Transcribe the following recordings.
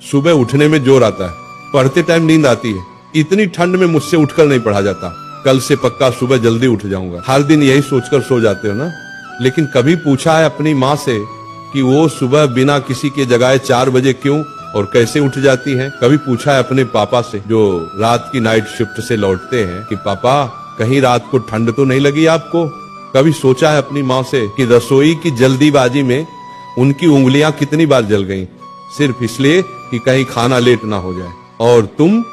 सुबह उठने में जोर आता है, पढ़ते टाइम नींद आती है। इतनी ठंड में मुझसे उठकर नहीं पढ़ा जाता। कल से पक्का सुबह जल्दी उठ जाऊंगा। हर दिन यही सोचकर सो जाते हो ना। लेकिन कभी पूछा है अपनी माँ से कि वो सुबह बिना किसी के जगाए 4 बजे क्यों और कैसे उठ जाती हैं? कभी पूछा है अपने पापा से जो रात की नाइट शिफ्ट से लौटते हैं कि पापा कहीं रात को ठंड तो नहीं लगी आपको? कभी सोचा है अपनी माँ से कि रसोई की जल्दीबाजी में उनकी उंगलियां कितनी बार जल गईं सिर्फ इसलिए कि कहीं खाना लेट ना हो जाए? और तुम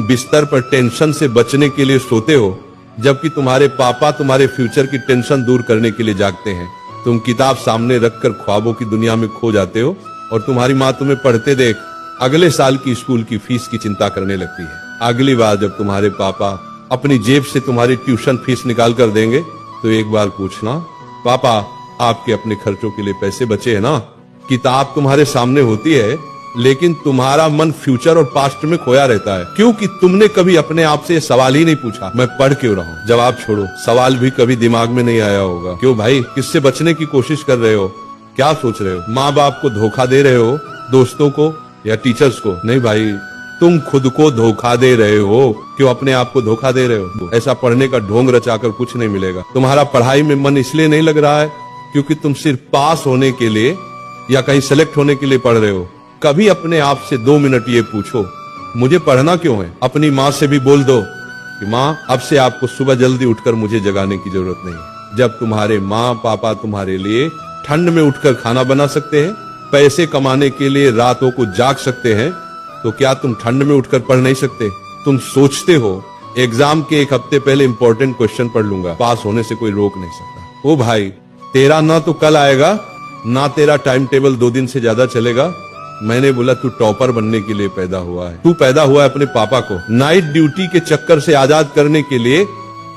बिस्तर पर टेंशन से बचने के लिए सोते हो, जबकि तुम्हारे पापा तुम्हारे फ्यूचर की टेंशन दूर करने के लिए जागते हैं। तुम किताब सामने रखकर ख्वाबों की दुनिया में खो जाते हो और तुम्हारी माँ तुम्हें पढ़ते देख अगले साल की स्कूल की फीस की चिंता करने लगती है। अगली बार जब तुम्हारे पापा अपनी जेब से तुम्हारी ट्यूशन फीस निकाल कर देंगे तो एक बार पूछना, पापा आपके अपने खर्चों के लिए पैसे बचे हैं ना? किताब तुम्हारे सामने होती है लेकिन तुम्हारा मन फ्यूचर और पास्ट में खोया रहता है, क्योंकि तुमने कभी अपने आप से सवाल ही नहीं पूछा, मैं पढ़ क्यों रहा हूँ? जवाब छोड़ो, सवाल भी कभी दिमाग में नहीं आया होगा। क्यों भाई, किससे बचने की कोशिश कर रहे हो? क्या सोच रहे हो? माँ बाप को धोखा दे रहे हो, दोस्तों को या टीचर्स को? नहीं भाई, तुम खुद को धोखा दे रहे हो। क्यों अपने आप को धोखा दे रहे हो? ऐसा पढ़ने का ढोंग रचाकर कुछ नहीं मिलेगा। तुम्हारा पढ़ाई में मन इसलिए नहीं लग रहा है क्योंकि तुम सिर्फ पास होने के लिए या कहीं सेलेक्ट होने के लिए पढ़ रहे हो। कभी अपने आप से 2 मिनट ये पूछो, मुझे पढ़ना क्यों है? अपनी माँ से भी बोल दो कि माँ अब से आपको सुबह जल्दी उठकर मुझे जगाने की जरूरत नहीं। जब तुम्हारे माँ पापा तुम्हारे लिए ठंड में उठकर खाना बना सकते हैं, पैसे कमाने के लिए रातों को जाग सकते हैं, तो क्या तुम ठंड में उठकर पढ़ नहीं सकते? तुम सोचते हो एग्जाम के 1 हफ्ते पहले इंपॉर्टेंट क्वेश्चन पढ़ लूंगा, पास होने से कोई रोक नहीं सकता। ओ भाई, तेरा ना तो कल आएगा ना तेरा टाइम टेबल 2 दिन से ज्यादा चलेगा। मैंने बोला तू टॉपर बनने के लिए पैदा हुआ है। तू पैदा हुआ है अपने पापा को नाइट ड्यूटी के चक्कर से आजाद करने के लिए,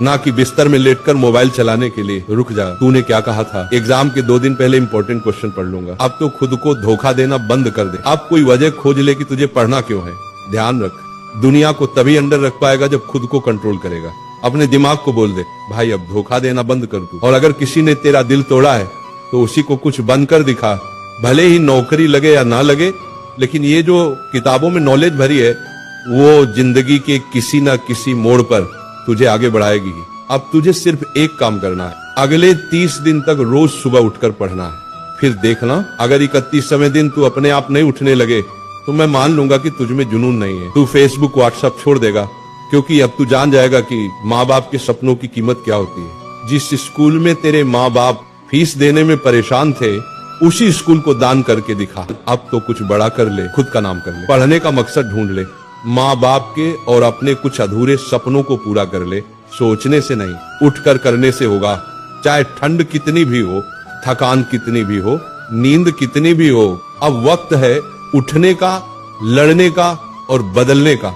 ना कि बिस्तर में लेटकर मोबाइल चलाने के लिए। रुक जा, तूने क्या कहा था? एग्जाम के 2 दिन पहले इंपॉर्टेंट क्वेश्चन पढ़ लूंगा। अब तो खुद को धोखा देना बंद कर दे। अब कोई वजह खोज ले कि तुझे पढ़ना क्यों है। ध्यान रख, दुनिया को तभी अंडर रख पाएगा जब खुद को कंट्रोल करेगा। अपने दिमाग को बोल दे, भाई अब धोखा देना बंद कर दू। और अगर किसी ने तेरा दिल तोड़ा है तो उसी को कुछ बनकर दिखा, भले ही नौकरी लगे या ना लगे, लेकिन ये जो किताबों में नॉलेज भरी है वो जिंदगी के किसी न किसी मोड़ पर तुझे आगे बढ़ाएगी। अब तुझे सिर्फ एक काम करना है, अगले 30 दिन तक रोज सुबह उठकर पढ़ना है। फिर देखना, अगर 31वें दिन तू अपने आप नहीं उठने लगे तो मैं मान लूंगा कि तुझमें जुनून नहीं है। तू फेसबुक व्हाट्सएप छोड़ देगा, क्योंकि अब तू जान जाएगा कि माँ बाप के सपनों की कीमत क्या होती है। जिस स्कूल में तेरे माँ बाप फीस देने में परेशान थे, उसी स्कूल को दान करके दिखा। अब तो कुछ बड़ा कर ले, खुद का नाम कर ले, पढ़ने का मकसद ढूंढ ले, माँ बाप के और अपने कुछ अधूरे सपनों को पूरा कर ले। सोचने से नहीं, उठकर करने से होगा। चाहे ठंड कितनी भी हो, थकान कितनी भी हो, नींद कितनी भी हो, अब वक्त है उठने का, लड़ने का और बदलने का।